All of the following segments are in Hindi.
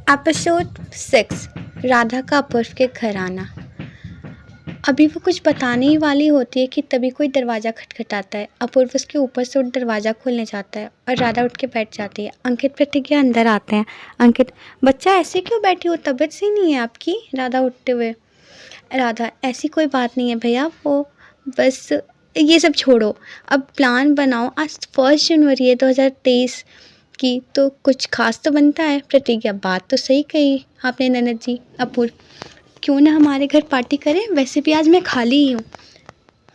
एपिसोड 6 राधा का अपूर्व के घर आना। अभी वो कुछ बताने ही वाली होती है कि तभी कोई दरवाज़ा खटखटाता है। अपूर्व उसके ऊपर से उठ दरवाज़ा खोलने जाता है और राधा उठ के बैठ जाती है। अंकित प्रतिज्ञा अंदर आते हैं। अंकित, बच्चा ऐसे क्यों बैठी हो, तबीयत सही नहीं है आपकी? राधा उठते हुए। राधा, ऐसी कोई बात नहीं है भैया, वो बस ये सब छोड़ो, अब प्लान बनाओ। आज 1 जनवरी है 2023 की, तो कुछ खास तो बनता है। प्रतिज्ञा, बात तो सही कही आपने ननद जी। अपूर्व, क्यों ना हमारे घर पार्टी करें, वैसे भी आज मैं खाली ही हूँ।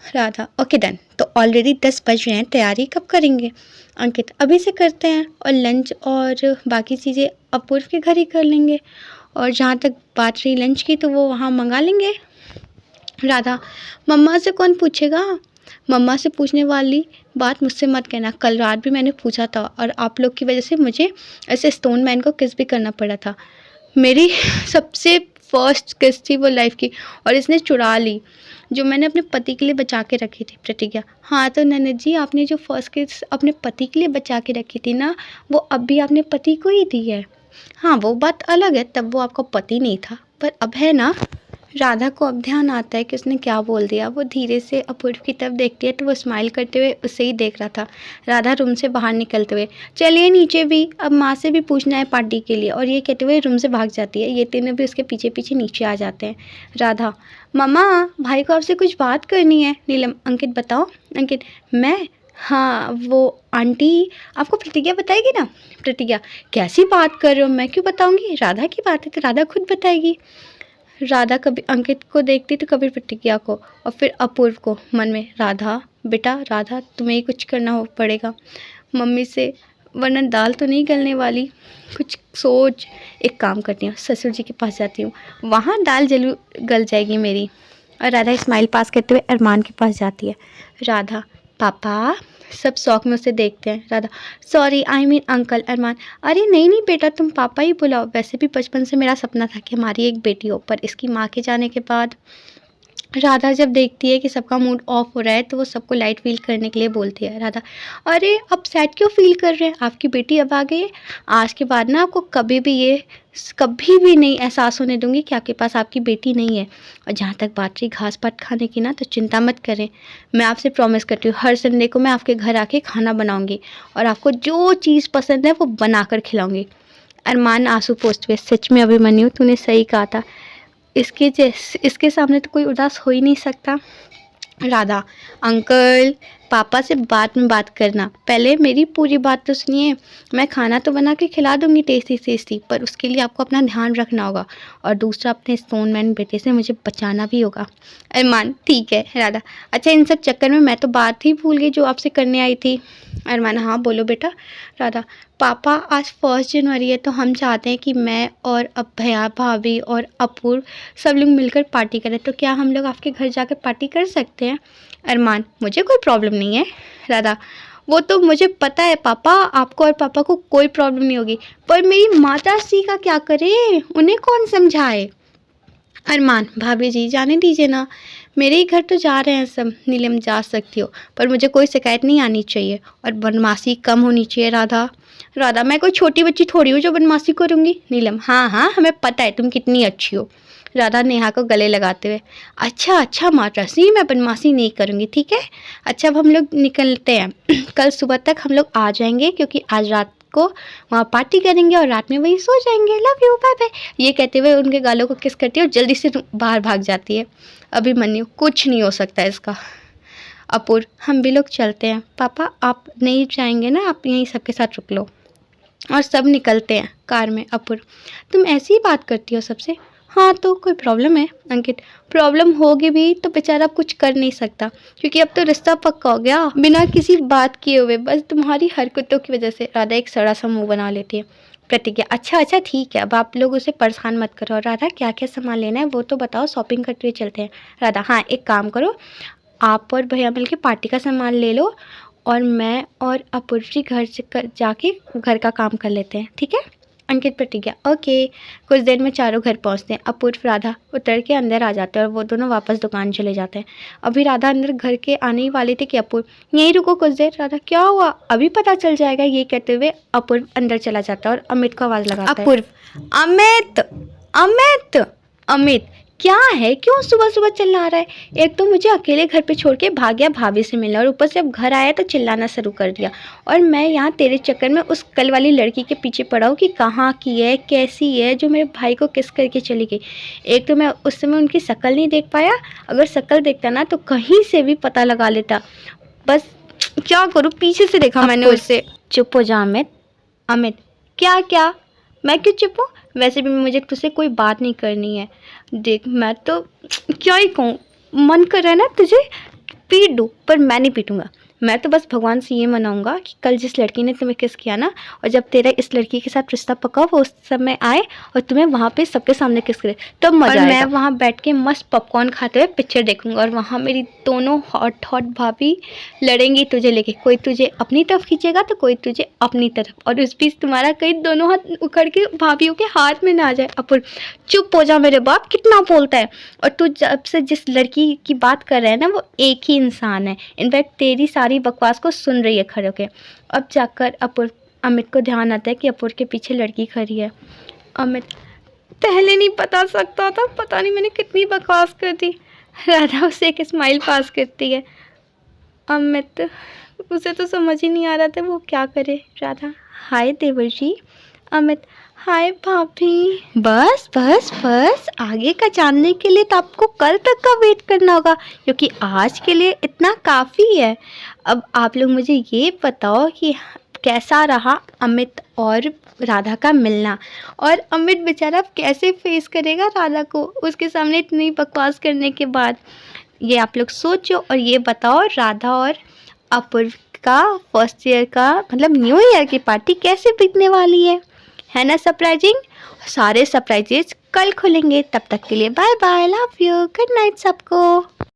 Radha, okay done. तो ऑलरेडी 10 बज रहे हैं, तैयारी कब करेंगे? अंकित, अभी से करते हैं, और लंच और बाकी चीज़ें अपूर्व के घर ही कर लेंगे। और जहाँ तक बात रही लंच की, तो वो वहाँ मंगा लेंगे। राधा, मम्मा से कौन पूछेगा? मम्मा से पूछने वाली बात मुझसे मत कहना। कल रात भी मैंने पूछा था और आप लोग की वजह से मुझे ऐसे स्टोन मैन को किस भी करना पड़ा था। मेरी सबसे फर्स्ट किस थी वो लाइफ की, और इसने चुरा ली जो मैंने अपने पति के लिए बचा के रखी थी। प्रतिज्ञा, हाँ तो ननद जी, आपने जो फर्स्ट किस अपने पति के लिए बचा के रखी थी ना, वो अब भी आपने पति को ही दी है। हाँ वो बात अलग है, तब वो आपका पति नहीं था, पर अब है ना। राधा को अब ध्यान आता है कि उसने क्या बोल दिया। वो धीरे से अपूर्व की तरफ देखती है तो वो स्माइल करते हुए उसे ही देख रहा था। राधा रूम से बाहर निकलते हुए, चलिए नीचे भी, अब माँ से भी पूछना है पार्टी के लिए, और ये कहते हुए रूम से भाग जाती है। ये तीनों भी उसके पीछे पीछे नीचे आ जाते हैं। राधा, मम्मा भाई को आपसे कुछ बात करनी है। नीलम, अंकित बताओ। अंकित, मैं, हाँ वो आंटी आपको प्रतिज्ञा बताएगी ना। प्रतिज्ञा, कैसी बात कर रहे हो, मैं क्यों बताऊंगी, राधा की बात है तो राधा खुद बताएगी। राधा कभी अंकित को देखती तो कभी प्रतिज्ञा को, और फिर अपूर्व को। मन में, राधा बेटा, राधा तुम्हें ही कुछ करना हो पड़ेगा मम्मी से, वरना दाल तो नहीं गलने वाली। कुछ सोच। एक काम करती हूँ, ससुर जी के पास जाती हूँ, वहाँ दाल जरूर गल जाएगी मेरी। और राधा स्माइल पास करते हुए अरमान के पास जाती है। राधा, पापा। सब शौक में उसे देखते हैं। Radha, sorry I mean uncle. Armaan, अरे नहीं नहीं बेटा, तुम पापा ही बुलाओ। वैसे भी बचपन से मेरा सपना था कि हमारी एक बेटी हो, पर इसकी माँ के जाने के बाद। राधा जब देखती है कि सबका मूड ऑफ हो रहा है तो वो सबको लाइट फील करने के लिए बोलती है। राधा, अरे अब सैड क्यों फील कर रहे हैं, आपकी बेटी अब आ गई है। आज के बाद ना आपको कभी भी नहीं एहसास होने दूंगी कि आपके पास आपकी बेटी नहीं है। और जहाँ तक बात रही घास पात खाने की ना, तो चिंता मत करें, मैं आपसे प्रॉमिस करती हूँ हर संडे को मैं आपके घर आके खाना बनाऊँगी और आपको जो चीज़ पसंद है वो बना कर खिलाऊँगी। अरमान आंसू पोंछते हुए, सच में अभिमन्यु तूने सही कहा था, इसके सामने तो कोई उदास हो ही नहीं सकता। राधा, अंकल पापा से बाद में बात करना, पहले मेरी पूरी बात तो सुनिए। मैं खाना तो बना के खिला दूंगी टेस्टी टेस्टी, पर उसके लिए आपको अपना ध्यान रखना होगा, और दूसरा अपने स्टोन मैन बेटे से मुझे बचाना भी होगा। अरमान, ठीक है। राधा, अच्छा इन सब चक्कर में मैं तो बात ही भूल गई जो आपसे करने आई थी। अरमान, हाँ बोलो बेटा। राधा, पापा आज 1 जनवरी है, तो हम चाहते हैं कि मैं और अब भैया भाभी और अपूर्व सब लोग मिलकर पार्टी करें, तो क्या हम लोग आपके घर जाकर पार्टी कर सकते हैं? अरमान, मुझे कोई प्रॉब्लम नहीं है। राधा, वो तो मुझे पता है पापा, आपको और पापा को कोई प्रॉब्लम नहीं होगी, पर मेरी माता श्री का क्या करें, उन्हें कौन समझाए? अरमान, भाभी जी जाने दीजिए ना, मेरे ही घर तो जा रहे हैं सब। नीलम, जा सकती हो, पर मुझे कोई शिकायत नहीं आनी चाहिए और बदमाशी कम होनी चाहिए। राधा, राधा, मैं कोई छोटी बच्ची थोड़ी हूँ जो बदमाशी करूँगी। नीलम, हाँ हाँ हमें पता है तुम कितनी अच्छी हो। राधा नेहा को गले लगाते हुए, अच्छा अच्छा माता श्री, मैं बदमाशी नहीं करूँगी, ठीक है। अच्छा अब हम लोग निकलते हैं कल सुबह तक हम लोग आ जाएंगे, क्योंकि आज रात को वहाँ पार्टी करेंगे और रात में वहीं सो जाएंगे। Love you, bye bye. ये कहते हुए उनके गालों को किस करती है और जल्दी से बाहर भाग जाती है। अभिमन्यु, कुछ नहीं हो सकता इसका। अपूर्व, हम भी लोग चलते हैं। पापा आप नहीं जाएंगे ना, आप यहीं सबके साथ रुक लो। और सब निकलते हैं कार में। अपूर्व, तुम ऐसी ही बात करती हो सबसे? हाँ तो कोई प्रॉब्लम है? अंकित, प्रॉब्लम होगी भी तो बेचारा कुछ कर नहीं सकता, क्योंकि अब तो रिश्ता पक्का हो गया बिना किसी बात किए हुए, बस तुम्हारी हरकतों की वजह से। राधा एक सड़ा सा मुंह बना लेती है। प्रतिज्ञा, अच्छा अच्छा ठीक है, अब आप लोग उसे परेशान मत करो। राधा, क्या क्या सामान लेना है वो तो बताओ, शॉपिंग करते हुए चलते हैं। राधा, हाँ एक काम करो, आप और भैया मिल के पार्टी का सामान ले लो, और मैं और अपूर्व जी घर से जाके घर का काम कर लेते हैं, ठीक है। अंकित प्रतिज्ञा ओके। कुछ देर में चारों घर पहुंचते हैं। अपूर्व राधा उतर के अंदर आ जाते हैं और वो दोनों वापस दुकान चले जाते हैं। अभी राधा अंदर घर के आने ही वाली थी कि अपूर्व यहीं रुको कुछ देर। राधा क्या हुआ, अभी पता चल जाएगा, ये कहते हुए अपूर्व अंदर चला जाता है और अमित को आवाज़ लगाता है। अपूर्व अमित अमित अमित क्या है, क्यों सुबह सुबह चिल्ला रहा है? एक तो मुझे अकेले घर पे छोड़ के भाग गया भाभी से मिलने और ऊपर से अब घर आया तो चिल्लाना शुरू कर दिया। और मैं यहाँ तेरे चक्कर में उस कल वाली लड़की के पीछे पड़ा हूँ कि कहाँ की है, कैसी है, जो मेरे भाई को किस करके चली गई। एक तो मैं उस समय उनकी शक्ल नहीं देख पाया, अगर शक्ल देखता ना तो कहीं से भी पता लगा लेता। बस क्या करूँ, पीछे से देखा मैंने उससे। चुप हो जा अमित। अमित क्या क्या, मैं क्यों चुप हूँ? वैसे भी मुझे तुझसे कोई बात नहीं करनी है। देख मैं तो क्या ही कहूँ, मन कर रहा है ना तुझे पीट दूँ, पर मैं नहीं पीटूँगा। मैं तो बस भगवान से ये मनाऊंगा कि कल जिस लड़की ने तुम्हें किस किया ना, और जब तेरा इस लड़की के साथ रिश्ता पका वो उस समय आए और तुम्हें वहाँ पे सबके सामने किस करे, तब मजा आएगा। मैं वहाँ बैठ के मस्त पॉपकॉर्न खाते हुए पिक्चर देखूंगा और वहाँ मेरी दोनों हॉट हॉट भाभी लड़ेंगी तुझे लेके। कोई तुझे अपनी तरफ खींचेगा तो कोई तुझे अपनी तरफ, और उस बीच तुम्हारा कहीं दोनों हाथ उखड़ के भाभीियों के हाथ में ना आ जाए। अपूर्व चुप हो जा मेरे बाप, कितना बोलता है। और तू जब से जिस लड़की की बात कर रहा है ना वो एक ही इंसान है। इनफैक्ट तेरी सारी बकवास को सुन रही है खड़े होके। अब जाकर अपूर्व अमित को ध्यान आता है कि अपूर्व के पीछे लड़की खड़ी है। अमित पहले नहीं पता सकता था, पता नहीं मैंने कितनी बकवास कर दी। राधा उसे एक स्माइल पास करती है। अमित उसे तो समझ ही नहीं आ रहा था वो क्या करे। राधा हाय देवर जी। अमित हाय भाभी। बस बस बस, आगे का जानने के लिए तो आपको कल तक का वेट करना होगा, क्योंकि आज के लिए इतना काफ़ी है। अब आप लोग मुझे ये बताओ कि कैसा रहा अमित और राधा का मिलना, और अमित बेचारा कैसे फेस करेगा राधा को उसके सामने इतनी बकवास करने के बाद। ये आप लोग सोचो और ये बताओ राधा और अपूर्व का फर्स्ट ईयर का मतलब न्यू ईयर की पार्टी कैसे बीतने वाली है ना सरप्राइजिंग। सारे सरप्राइजेस कल खुलेंगे, तब तक के लिए bye bye, love you, good night सबको।